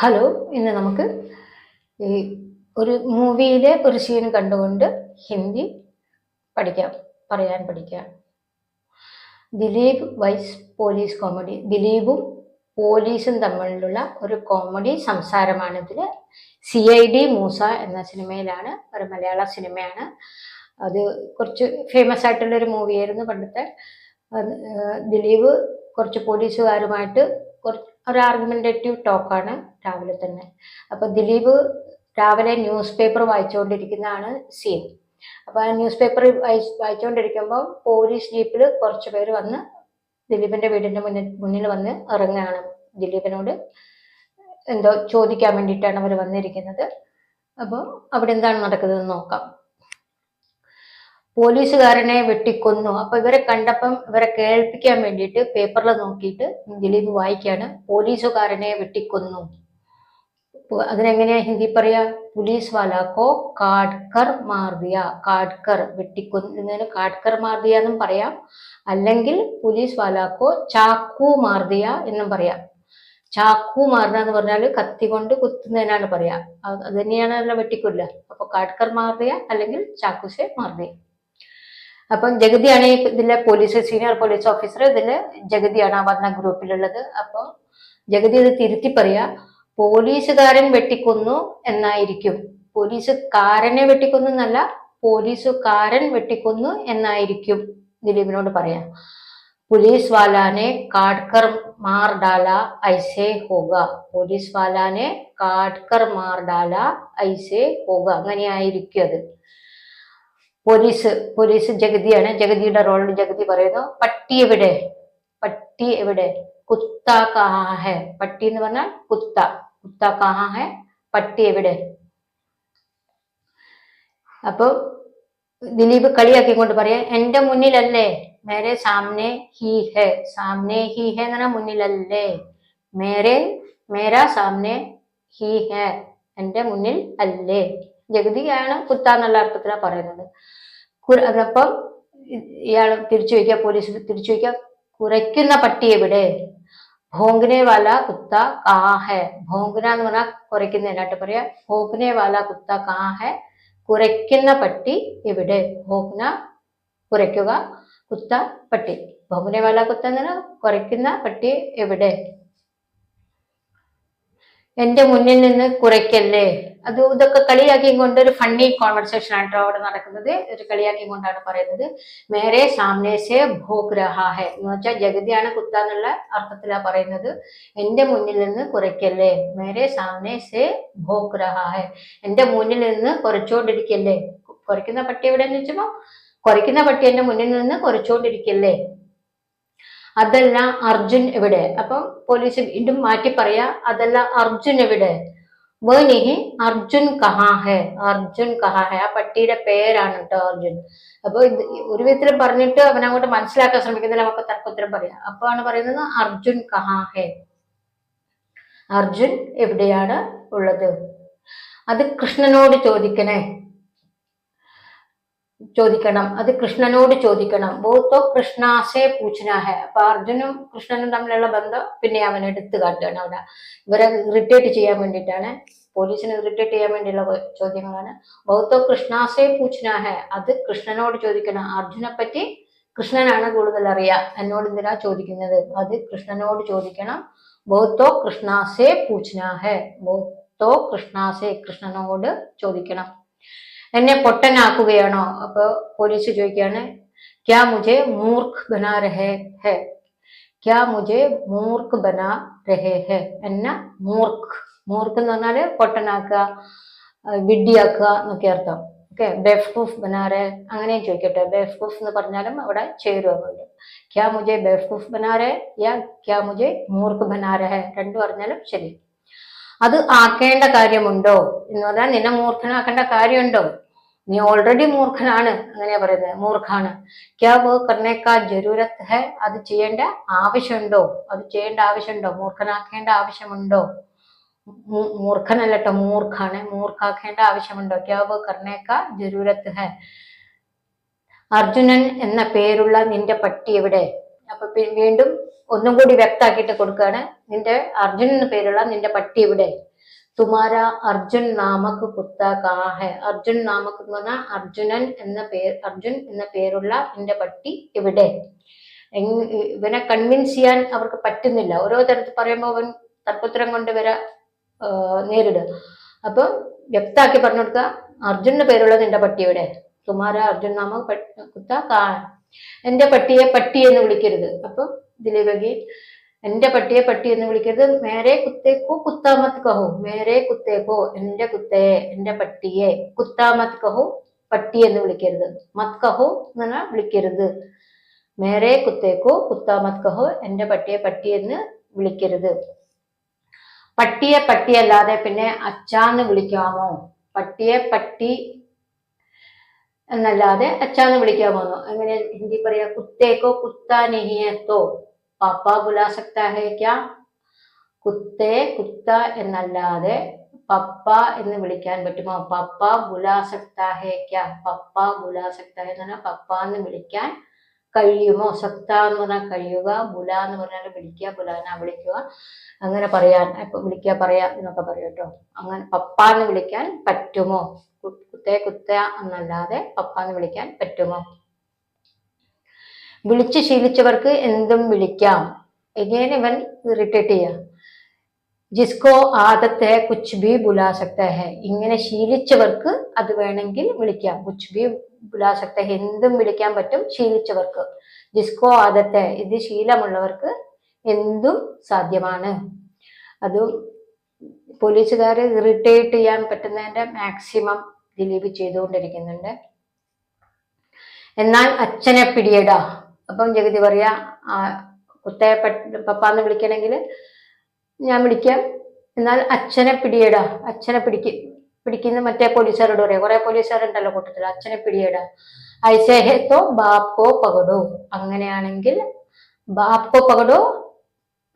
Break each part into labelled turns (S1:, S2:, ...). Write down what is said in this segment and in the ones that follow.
S1: Hello, ഇന്ന് നമുക്ക് ഈ ഒരു മൂവിയിലെ ഒരു സീൻ കണ്ടുകൊണ്ട് ഹിന്ദി പഠിക്കാം. ദിലീപ് വൈസ് പോലീസ് കോമഡി. ദിലീപും പോലീസും തമ്മിലുള്ള ഒരു കോമഡി സംസാരമാണ് ഇതിൽ. CID മൂസ എന്ന സിനിമയിലാണ്, ഒരു മലയാള സിനിമയാണ്. അത് കുറച്ച് ഫേമസ് ആയിട്ടുള്ള ഒരു മൂവിയായിരുന്നു പണ്ടത്തെ. ദിലീപ് കുറച്ച് പോലീസുകാരുമായിട്ട് ഒരു ആർഗ്യുമെന്റേറ്റീവ് ടോക്കാണ് രാവിലെ തന്നെ. അപ്പൊ ദിലീപ് രാവിലെ ന്യൂസ് പേപ്പർ വായിച്ചുകൊണ്ടിരിക്കുന്നതാണ് സീൻ. അപ്പൊ ആ ന്യൂസ് പേപ്പർ വായിച്ചുകൊണ്ടിരിക്കുമ്പോൾ പോലീസ് ജീപ്പിൽ കുറച്ച് പേര് വന്ന് ദിലീപിന്റെ വീടിന്റെ മുന്നിൽ വന്ന് ഇറങ്ങുകയാണ്. ദിലീപിനോട് എന്തോ ചോദിക്കാൻ വേണ്ടിയിട്ടാണ് അവർ വന്നിരിക്കുന്നത്. അപ്പോൾ അവിടെ എന്താണ് നടക്കുന്നതെന്ന് നോക്കാം. പോലീസുകാരനെ വെട്ടിക്കൊന്നു. അപ്പൊ ഇവരെ കണ്ടപ്പം ഇവരെ കേൾപ്പിക്കാൻ വേണ്ടിയിട്ട് പേപ്പറിൽ നോക്കിയിട്ട് ദിലീപ് വായിക്കാണ്, പോലീസുകാരനെ വെട്ടിക്കൊന്നു. അതിനെങ്ങനെയാ ഹിന്ദി പറയാ? പുലീസ് വാലാക്കോ കാട്കർ മാർദിയ. കാട്കർ വെട്ടിക്കൊന്നതിന് കാട്കർ മാർദിയ എന്നും പറയാം, അല്ലെങ്കിൽ പുലീസ് വാലാക്കോ ചാക്കു മാർദിയ എന്നും പറയാം. ചാക്കു മാറുക എന്ന് പറഞ്ഞാൽ കത്തി കൊണ്ട് കുത്തുന്നതിനാണ് പറയാ. അത് തന്നെയാണ് വെട്ടിക്കൊല്ല. അപ്പൊ കാട്കർ മാർദിയ അല്ലെങ്കിൽ ചാക്കുസെ മാർദിയ. അപ്പം ജഗതിയാണ് ഇതിലെ സീനിയർ പോലീസ് ഓഫീസർ. ഇതില് ജഗതിയാണ് ആ വന്ന ഗ്രൂപ്പിലുള്ളത്. അപ്പൊ ജഗതി ഇത് തിരുത്തി പറയാ, പോലീസുകാരൻ വെട്ടിക്കൊന്നു എന്നായിരിക്കും. പോലീസുകാരനെ വെട്ടിക്കൊന്നു എന്നല്ല, പോലീസുകാരൻ വെട്ടിക്കൊന്നു എന്നായിരിക്കും ദിലീപിനോട് പറയാ. പുലീസ് വാലാനെ കാട്കർ മാർ ഡാല ഐസേ ഹോഗ. പോലീസ് വാലാനെ കാട്കർ മാർ ഡാല ഐസേ ഹോഗ. അങ്ങനെയായിരിക്കും അത്. പോലീസ് ജഗതിയാണ്. ജഗതിയുടെ റോളിൽ ജഗതി പറയുന്നു, പട്ടി എവിടെ? പട്ടി എവിടെ? കുത്ത കഹാ ഹെ. പട്ടി എന്ന് പറഞ്ഞാൽ കുത്ത. കുത്ത കഹാ ഹെ? പട്ടി എവിടെ? അപ്പൊ ദിലീപ് കളിയാക്കിക്കൊണ്ട് പറയാ, എന്റെ മുന്നിലല്ലേ. മേരെ സാമനെ ഹി ഹെ. സാമനെ ഹി ഹെ എന്ന് പറഞ്ഞാൽ മുന്നിലല്ലേ. മേരാ സാമനെ ഹി ഹെ. എന്റെ മുന്നിൽ അല്ലേ. ജഗതിയാണ് കുത്ത എന്നുള്ള അർത്ഥത്തിലാണ് പറയുന്നത്. അതപ്പം ഇയാൾ തിരിച്ചു വയ്ക്കുക, പോലീസ് തിരിച്ചു വയ്ക്കുക, കുരയ്ക്കുന്ന പട്ടി എവിടെ? ഭോങ്കനെ വാല കുത്ത കഹാ ഹെ. ഭോങ്കന എന്ന് പറഞ്ഞാൽ കുരയ്ക്കുന്നതിനായിട്ട് പറയാ. ഭോങ്കനെ വാല കുത്ത കഹാ ഹെ. കുരയ്ക്കുന്ന പട്ടി എവിടെ? ഭോങ്കന കുരയ്ക്കുക, കുത്ത പട്ടി. ഭോങ്കനെ വാല കുത്ത എന്ന് പറഞ്ഞാൽ കുരയ്ക്കുന്ന പട്ടി എവിടെ? എന്റെ മുന്നിൽ നിന്ന് കുറയ്ക്കല്ലേ. ഇതൊക്കെ കളിയാക്കിയും കൊണ്ട് ഒരു ഫണ്ണി കോൺവെർസേഷൻ ആയിട്ടോ അവിടെ നടക്കുന്നത്. ഒരു കളിയാക്കിയും കൊണ്ടാണ് പറയുന്നത്. മേരെ സാമനെ സെ ഭോഗ് രഹാ ഹെ എന്ന് വെച്ചാൽ ജഗതിയാണ് കുത്ത എന്നുള്ള അർത്ഥത്തിലാണ് പറയുന്നത്. എന്റെ മുന്നിൽ നിന്ന് കുറയ്ക്കല്ലേ. മേരെ സാമനെ സെ ഭോഗ് രഹാ ഹെ. എന്റെ മുന്നിൽ നിന്ന് കുറച്ചുകൊണ്ടിരിക്കല്ലേ. കുറയ്ക്കുന്ന പട്ടി എവിടെയെന്ന് വെച്ചപ്പോ കുറയ്ക്കുന്ന പട്ടി എന്റെ മുന്നിൽ നിന്ന് കുറച്ചുകൊണ്ടിരിക്കല്ലേ. അതല്ല അർജുൻ എവിടെ? അപ്പം പോലീസ് വീണ്ടും മാറ്റി പറയാ, അതല്ല അർജുൻ എവിടെ? വേനിഹി അർജുൻ കഹാ ഹെ. അർജുൻ കഹാ ഹെ. ആ പട്ടിയുടെ പേരാണ് കേട്ടോ അർജുൻ. അപ്പൊ ഒരു വിധത്തിൽ പറഞ്ഞിട്ട് അവൻ അങ്ങോട്ട് മനസ്സിലാക്കാൻ ശ്രമിക്കുന്നില്ല, നമുക്ക് തർക്കോത്തരം പറയാം. അപ്പൊ ആണ് പറയുന്നത് അർജുൻ കഹാ ഹെ. അർജുൻ എവിടെയാണ് ഉള്ളത്? അത് കൃഷ്ണനോട് ചോദിക്കണം. അത് കൃഷ്ണനോട് ചോദിക്കണം. ബോത്തോ കൃഷ്ണാസെ പൂച്ഛന ഹെ. അപ്പൊ അർജുനും കൃഷ്ണനും തമ്മിലുള്ള ബന്ധം പിന്നെ അവൻ എടുത്തു കാട്ടുകയാണ് അവിടെ. ഇവരെ ഇറിറ്റേറ്റ് ചെയ്യാൻ വേണ്ടിയിട്ടാണ്, പോലീസിനെ ഇറിറ്റേറ്റ് ചെയ്യാൻ വേണ്ടിയുള്ള ചോദ്യങ്ങളാണ്. ബോത്തോ കൃഷ്ണാസെ പൂച്ഛന ഹെ. അത് കൃഷ്ണനോട് ചോദിക്കണം. അർജുനെ പറ്റി കൃഷ്ണനാണ് കൂടുതൽ അറിയാം, എന്നോട് എന്തിനാ ചോദിക്കുന്നത്? അത് കൃഷ്ണനോട് ചോദിക്കണം. ബോത്തോ കൃഷ്ണാസെ പൂച്ഛന ഹെ. ബോത്തോ കൃഷ്ണാസെ. കൃഷ്ണനോട് ചോദിക്കണം. എന്നെ പൊട്ടനാക്കുകയാണോ? അപ്പൊ പോലീസ് ചോദിക്കുകയാണ്, ക്യാ മുझे മൂർഖ് ബനാ രഹേ ഹെ. ക്യാ മുझे മൂർഖ് ബനാ രഹേ ഹെ. എന്നെ മൂർഖ് എന്ന് പറഞ്ഞാല് പൊട്ടനാക്കുക, വിഡ്ഢിയാക്കുക എന്നൊക്കെ അർത്ഥം. ഓക്കെ, ബേവ്കൂഫ് ബനാ രേ അങ്ങനെ ചോദിക്കട്ടെ. ബേവ്കൂഫ് എന്ന് പറഞ്ഞാലും അവിടെ ചേരുവ. ക്യാ മുझे ബേവ്കൂഫ് ബനാ രേ യാ ക്യാ മുझे മൂർഖ് ബനാ രഹേ, രണ്ടു പറഞ്ഞാലും ശരി. അത് ആക്കേണ്ട കാര്യമുണ്ടോ എന്ന് പറഞ്ഞാൽ നിന്നെ മൂർഖനാക്കേണ്ട കാര്യമുണ്ടോ? നീ ഓൾറെഡി മൂർഖനാണ്, അങ്ങനെയാ പറയുന്നത്. മൂർഖാണ്. ക്യാ വോ കർനെ കാ ജരൂരത്ത് ഹെ. അത് ചെയ്യേണ്ട ആവശ്യമുണ്ടോ? മൂർഖനാക്കേണ്ട ആവശ്യമുണ്ടോ? മൂർഖനല്ലട്ടോ, മൂർഖാണ്. മൂർഖാക്കേണ്ട ആവശ്യമുണ്ടോ? ക്യാ വോ കർനെ കാ ജരൂരത്ത് ഹെ. അർജുനൻ എന്ന പേരുള്ള നിന്റെ പട്ടി എവിടെ? അപ്പൊ വീണ്ടും ഒന്നും കൂടി വ്യക്താക്കിയിട്ട് കൊടുക്കുകയാണ്. നിന്റെ അർജുൻ എന്ന് പേരുള്ള നിന്റെ പട്ടി ഇവിടെ. തുമാര അർജുൻ നാമക് കുത്ത കാഹെ. അർജുൻ നാമക് എന്ന് പറഞ്ഞാൽ അർജുനൻ എന്ന അർജുൻ എന്ന പേരുള്ള നിന്റെ പട്ടി ഇവിടെ. ഇവനെ കൺവിൻസ് ചെയ്യാൻ അവർക്ക് പറ്റുന്നില്ല. ഓരോ തരത്തിൽ പറയുമ്പോൾ അവൻ തർക്കുത്തരം കൊണ്ട് വരെ നേരിടുക. അപ്പൊ വ്യക്താക്കി പറഞ്ഞു കൊടുക്കുക, അർജുന്റെ പേരുള്ള നിന്റെ പട്ടി ഇവിടെ. തുമാര അർജുൻ നാമ കുത്ത കാ. എന്റെ പട്ടിയെ പട്ടി എന്ന് വിളിക്കരുത്. അപ്പൊ ദിലീപകി എന്റെ പട്ടിയെ പട്ടി എന്ന് വിളിക്കരുത്. മേരെ കുത്തേക്കോ കുത്താമത്ത് കഹോ. മേരെ കുത്തേക്കോ എന്റെ കുത്തയെ എന്റെ പട്ടിയെ. കുത്താമത്ത് കഹോ പട്ടി എന്ന് വിളിക്കരുത്. മത് കഹോ എന്ന് പറഞ്ഞാൽ വിളിക്കരുത്. മേരെ കുത്തേക്കോ കുത്താമത് കഹോ എന്റെ പട്ടിയെ പട്ടി എന്ന് വിളിക്കരുത്. പട്ടിയെ പട്ടിയല്ലാതെ പിന്നെ അച്ചാന്ന് വിളിക്കാമോ? പട്ടിയെ പട്ടി എന്നല്ലാതെ അച്ചാന്ന് വിളിക്കാമോ? എങ്ങനെ ഹിന്ദി പറയാ? കുത്തേക്കോ കുത്താ നെഹിയത്തോ പാപ്പ ബുലാ സക്താ ഹേ ക്യാ? കുത്തേ കുത്ത എന്നല്ലാതെ പപ്പ എന്ന് വിളിക്കാൻ പറ്റുമോ? പപ്പ ബുലാ സക്താ ഹേ ക്യാ? പപ്പ ബുലാ സക്താ ഹേ എന്ന് പറഞ്ഞാൽ പപ്പ എന്ന് വിളിക്കാൻ കഴിയുമോ? സക്ത എന്ന് പറഞ്ഞാൽ കഴിയുക, ബുല എന്ന് പറഞ്ഞാൽ വിളിക്കുക, ബുലാന വിളിക്കുക, അങ്ങനെ പറയാൻ. ഇപ്പൊ വിളിക്കുക പറയാ എന്നൊക്കെ പറയാം കേട്ടോ. അങ്ങനെ പപ്പ എന്ന് വിളിക്കാൻ പറ്റുമോ? കുത്തേ കുത്ത എന്നല്ലാതെ പപ്പ എന്ന് വിളിക്കാൻ പറ്റുമോ? വിളിച്ച് ശീലിച്ചവർക്ക് എന്തും വിളിക്കാം. എങ്ങനെ ഇവൻ ഇറിറ്റേറ്റ് ചെയ്യാം. ജിസ്കോ ആദത്തെ കുച്ച് ബി ബുലാ സക്ത ഹെ. ഇങ്ങനെ ശീലിച്ചവർക്ക് അത് വേണമെങ്കിൽ വിളിക്കാം. കുച്ച് ബി ബുലാ സക്ത ഹെ എന്തും വിളിക്കാൻ പറ്റും ശീലിച്ചവർക്ക്. ജിസ്കോ ആദത്തെ ഇത് ശീലമുള്ളവർക്ക് എന്തും സാധ്യമാണ്. അതും പോലീസുകാർ ഇറിറ്റേറ്റ് ചെയ്യാൻ പറ്റുന്നതിന്റെ മാക്സിമം ദിലീപ് ചെയ്തുകൊണ്ടിരിക്കുന്നുണ്ട്. എന്നാൽ അച്ഛനെ പിടിയടാ. അപ്പം ജഗതി പറയാ കുത്തയെ പപ്പാന്ന് വിളിക്കണമെങ്കിൽ ഞാൻ വിളിക്കാം, എന്നാൽ അച്ഛനെ പിടിയടാ. അച്ഛനെ പിടിക്കുന്ന മറ്റേ പോലീസുകാരോട് പറയാം. കുറെ പോലീസുകാരുണ്ടല്ലോ കൂട്ടത്തിൽ. അച്ഛനെ പിടിയടാ. ഐസേ ഹേ തോ ബാപ് കോ പകടോ. അങ്ങനെയാണെങ്കിൽ ബാപ് കോ പകടോ,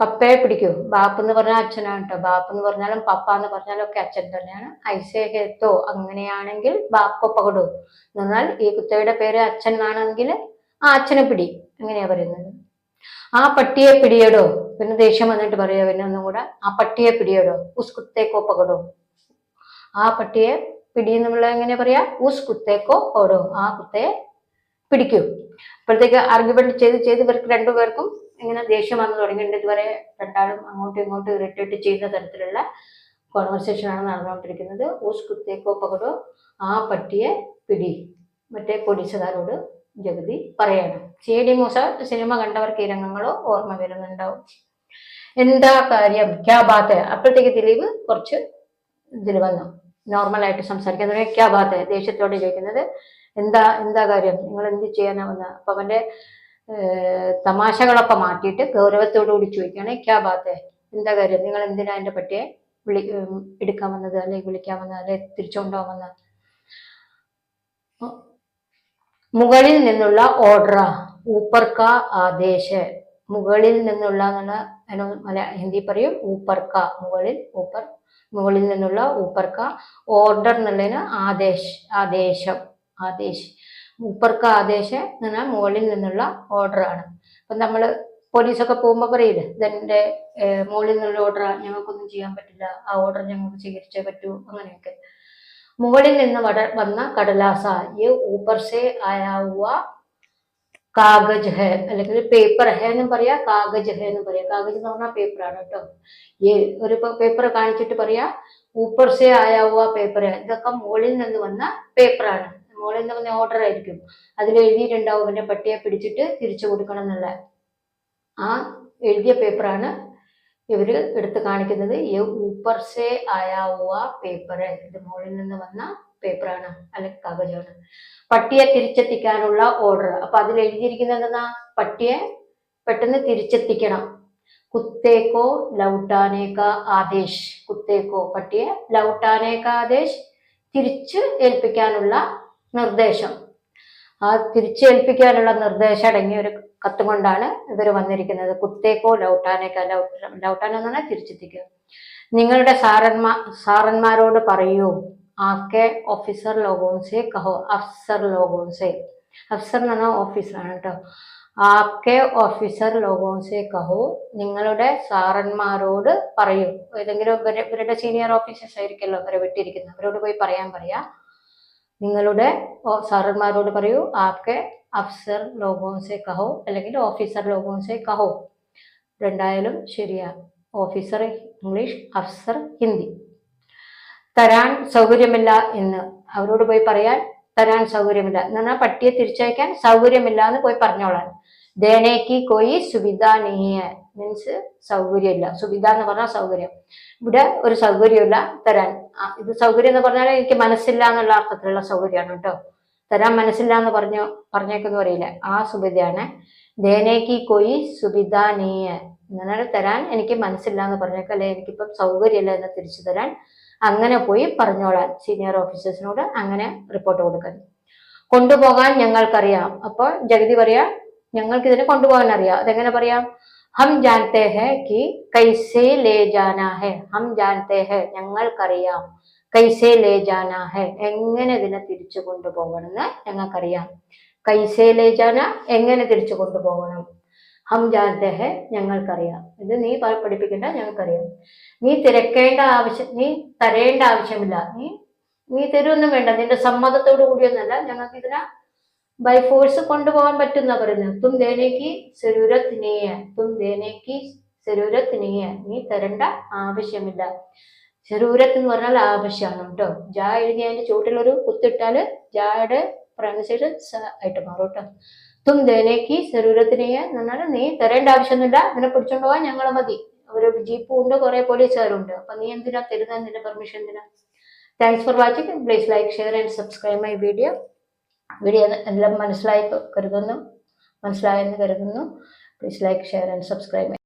S1: പപ്പയെ പിടിക്കൂ. ബാപ്പ് എന്ന് പറഞ്ഞാൽ അച്ഛനാണ് കേട്ടോ. ബാപ്പ് എന്ന് പറഞ്ഞാലും പപ്പ എന്ന് പറഞ്ഞാലും ഒക്കെ അച്ഛൻ തന്നെയാണ്. ഐസേ ഹേ തോ അങ്ങനെയാണെങ്കിൽ ബാപ് കോ പകടോ എന്ന് പറഞ്ഞാൽ ഈ കുത്തയുടെ പേര് അച്ഛൻ ആണെങ്കിൽ ആ അച്ഛനെ പിടി, അങ്ങനെയാ പറയുന്നത്. ആ പട്ടിയെ പിടിയടോ. പിന്നെ ദേഷ്യം വന്നിട്ട് പറയാ പിന്നെ ഒന്നും കൂടെ, ആ പട്ടിയെ പിടിയടോ. ഉസ് കുത്തേക്കോ പകടോ. ആ പട്ടിയെ പിടി എന്നുള്ള എങ്ങനെ പറയാ? ഉസ് കുത്തേക്കോ പകടോ. ആ കുത്തയെ പിടിക്കൂ. അപ്പോഴത്തേക്ക് ആർഗ്യുമെന്റ് ചെയ്ത് ഇവർക്ക് രണ്ടുപേർക്കും ഇങ്ങനെ ദേഷ്യം വന്നു തുടങ്ങിയിട്ടുണ്ട്. ഇതുവരെ രണ്ടാളും അങ്ങോട്ടും ഇങ്ങോട്ടും ഇറിറ്റേറ്റ് ചെയ്യുന്ന തരത്തിലുള്ള കോൺവെർസേഷനാണ് നടന്നുകൊണ്ടിരിക്കുന്നത്. ഉസ് കുത്തേക്കോ പകടോ. ആ പട്ടിയെ പിടി. മറ്റേ പോലീസുകാരോട് ജഗതി പറയണം. CID മൂസ സിനിമ കണ്ടവർക്ക് ഈ രംഗങ്ങളോ ഓർമ്മ വരുന്നുണ്ടാവും. എന്താ കാര്യം? ക്യാ ബാത്ത്. അപ്പോഴത്തേക്ക് ദിലീപ് കുറച്ച് ഇതിൽ വന്നു, നോർമലായിട്ട് സംസാരിക്കാൻ തുടങ്ങി. ക്യാ ബാത്ത്. ദേഷ്യത്തോട് ചോദിക്കുന്നത് എന്താ കാര്യം, നിങ്ങൾ എന്ത് ചെയ്യാനാ വന്ന? അപ്പൊ അവന്റെ തമാശകളൊക്കെ മാറ്റിയിട്ട് ഗൗരവത്തോടു കൂടി ചോദിക്കുകയാണ്. ക്യാ ബാത്ത്, എന്താ കാര്യം? നിങ്ങൾ എന്തിനാ എന്റെ പട്ടിയെ എടുക്കാൻ വന്നത്, അല്ലെങ്കിൽ വിളിക്കാൻ വന്നത്, അല്ലെങ്കിൽ തിരിച്ചുകൊണ്ടുപോകാൻ വന്നത്? മുകളിൽ നിന്നുള്ള ഓർഡർ, ഊപ്പർ കാ ആദേശ്. മുകളിൽ നിന്നുള്ള ഹിന്ദി പറയും ഊപ്പർ കാ, മുകളിൽ, ഊപ്പർ മുകളിൽ നിന്നുള്ള ഊപ്പർ കാ. ഓർഡർ എന്നുള്ളതിന് ആദേശം. ഊപ്പർ കാ ആദേശ് എന്ന് പറഞ്ഞാൽ മുകളിൽ നിന്നുള്ള ഓർഡർ ആണ്. അപ്പൊ നമ്മള് പോലീസൊക്കെ പോകുമ്പോ പറയില്ലേ, ഇതെന്റെ മുകളിൽ നിന്നുള്ള ഓർഡർ, ഞങ്ങൾക്കൊന്നും ചെയ്യാൻ പറ്റില്ല, ആ ഓർഡർ ഞങ്ങൾക്ക് സ്വീകരിച്ചേ പറ്റൂ, അങ്ങനെയൊക്കെ. മുകളിൽ നിന്ന് വന്ന കടലാസ, ये ऊपर से आया हुआ കാഗജ് ഹെ, അല്ലെങ്കിൽ പേപ്പർ ഹെ എന്നും പറയാ, കാഗജ് ഹെ എന്നും പറയാ. കാഗജ് എന്ന് പറഞ്ഞാൽ പേപ്പർ ആണ് കേട്ടോ. ഈ ഒരു പേപ്പർ കാണിച്ചിട്ട് പറയാ ഊപ്പർ സെ ആയാ ഹുവ പേപ്പർ. ഇതൊക്കെ മുകളിൽ നിന്ന് വന്ന പേപ്പറാണ്, മുകളിൽ നിന്ന് വന്ന ഓർഡർ ആയിരിക്കും. അതിൽ എഴുതിയിട്ടുണ്ടാവും എന്റെ പട്ടിയെ പിടിച്ചിട്ട് തിരിച്ചു കൊടുക്കണം എന്നുള്ള. ആ എഴുതിയ പേപ്പറാണ് ഇവര് എടുത്ത് കാണിക്കുന്നത്. ഊപ്പർ സെ ആയാ ഹുവ പേപ്പർ, ഇത് മുകളിൽ നിന്ന് വന്ന പേപ്പറാണ് അല്ലെങ്കിൽ കാഗജാണ്. പട്ടിയെ തിരിച്ചെത്തിക്കാനുള്ള ഓർഡർ. അപ്പൊ അതിൽ എഴുതിയിരിക്കുന്നത് എന്താ? പട്ടിയെ പെട്ടെന്ന് തിരിച്ചെത്തിക്കണം. കുത്തേക്കോ ലൗട്ടാനേക്ക ആദേശ്. കുത്തേക്കോ പട്ടിയെ, ലൗട്ടാനേക്ക ആദേശ് തിരിച്ച് ഏൽപ്പിക്കാനുള്ള നിർദ്ദേശം. ആ തിരിച്ചേൽപ്പിക്കാനുള്ള നിർദ്ദേശം അടങ്ങിയ ഒരു കത്തും കൊണ്ടാണ് ഇവർ വന്നിരിക്കുന്നത്. കുത്തേക്കോ ലൗട്ടാനേക്ക. ലൗട്ടാന എന്ന് പറഞ്ഞാൽ തിരിച്ചെത്തിക്കുക. നിങ്ങളുടെ സാറന്മാരോട് പറയൂ. ആക്കെ ഓഫീസർ ലോഗോൻസെ കഹോ. അഫ്സർ ലോഗോൻസെ. അഫ്സർ എന്ന് പറഞ്ഞാൽ ഓഫീസറാണ് കേട്ടോ. ആപ്കെ ഓഫീസർ ലോഗോസെ കഹോ, നിങ്ങളുടെ സാറന്മാരോട് പറയൂ. ഏതെങ്കിലും ഇവരുടെ സീനിയർ ഓഫീസേഴ്സ് ആയിരിക്കുമല്ലോ ഇവരെ വിട്ടിരിക്കുന്നത്, അവരോട് പോയി പറയാ. നിങ്ങളുടെ സാറന്മാരോട് പറയൂ. ആപ്കെ അഫ്സർ ലോഗോസെ കഹോ അല്ലെങ്കിൽ ഓഫീസർ ലോഗോസെ കഹോ, രണ്ടായാലും ശരിയാ. Officer English, Afsar Hindi. തരാൻ സൗകര്യമില്ല എന്ന് അവരോട് പോയി പറയാൻ. തരാൻ സൗകര്യമില്ല എന്ന് പറഞ്ഞാൽ പട്ടിയെ തിരിച്ചയക്കാൻ സൗകര്യമില്ല എന്ന് പോയി പറഞ്ഞോളാൻ. ദേനേക്ക് കോയി സുവിധ നീഹ മീൻസ് സൗകര്യമില്ല. സുവിധ എന്ന് പറഞ്ഞാൽ സൗകര്യം. ഇവിടെ ഒരു സൗകര്യമില്ല തരാൻ. ഇത് സൗകര്യം എന്ന് പറഞ്ഞാൽ എനിക്ക് മനസ്സില്ല എന്നുള്ള അർത്ഥത്തിലുള്ള സൗകര്യമാണ് കേട്ടോ. തരാൻ മനസ്സില്ല എന്ന് പറഞ്ഞേക്കെന്ന് പറയില്ല, ആ സുവിധയാണ്. ദേനേക്ക് കോയി സുവിധ നീഹ എന്നാൽ തരാൻ എനിക്ക് മനസ്സില്ല എന്ന് പറഞ്ഞേക്കാം, അല്ലെ എനിക്കിപ്പം സൗകര്യമില്ല എന്ന് തിരിച്ചു തരാൻ. അങ്ങനെ പോയി പറഞ്ഞോളാൻ സീനിയർ ഓഫീസേഴ്സിനോട് അങ്ങനെ റിപ്പോർട്ട് കൊടുക്കാൻ. കൊണ്ടുപോകാൻ ഞങ്ങൾക്കറിയാം. അപ്പോൾ ജഗതി പറയാ ഞങ്ങൾക്ക് ഇതിനെ കൊണ്ടുപോകാൻ അറിയാം. അതെങ്ങനെ പറയാം? ഹം ജാൻതേ ഹെ കി കൈസേ ലേ ജാനാ ഹെ. ഹം ജാൻതേ ഹെ ഞങ്ങൾക്കറിയാം. കൈസേ ലേ ജാനാ ഹെ എങ്ങനെ ഇതിനെ തിരിച്ചു കൊണ്ടുപോകണമെന്ന് ഞങ്ങൾക്കറിയാം. കൈസേ ലേ ജാന എങ്ങനെ തിരിച്ചു കൊണ്ടുപോകണം. ഹം ജാൻതേ ഹെ ഞങ്ങൾക്കറിയാം. ഇത് നീ പഠിപ്പിക്കേണ്ട, ഞങ്ങൾക്കറിയാം. നീ തരേണ്ട ആവശ്യമില്ല. നീ തരുമൊന്നും വേണ്ട, നിന്റെ സമ്മതത്തോടു കൂടിയൊന്നല്ല, ഞങ്ങൾക്ക് ഇതിനെ ബൈ ഫോഴ്സ് കൊണ്ടുപോകാൻ പറ്റുന്ന പറയുന്നത്. തും ദേനേക്ക് സരൂരത്ത് നീയ, തും ദേനേക്ക് സരൂരത്ത് നീയ, നീ തരേണ്ട ആവശ്യമില്ല. സരൂരത്ത് എന്ന് പറഞ്ഞാൽ ആവശ്യമാണ് കേട്ടോ. ജാ എഴുതി അതിന്റെ ചുവട്ടിലൊരു കുത്തിട്ടാല് ജായുടെ പ്രൊനൗൺസിയേഷൻ സ ആയിട്ട് മാറും കേട്ടോ. തും ദേനേക്ക് സരൂരത്ത് നീയ എന്ന് പറഞ്ഞാൽ നീ തരേണ്ട ആവശ്യമൊന്നുമില്ല, ഇതിനെ പിടിച്ചോണ്ട് പോകാൻ ഞങ്ങൾ മതി. ഒരു ജീപ്പും ഉണ്ട്, കുറെ പോലീസുകാരുണ്ട്. അപ്പൊ നീ എന്തിനാ തരുന്നത്, നിന്റെ പെർമിഷൻ എന്തിനാ? Thanks for watching. Please like, share and subscribe my video എല്ലാം മനസ്സിലായെന്ന് കരുതുന്നു. Please like, share and subscribe.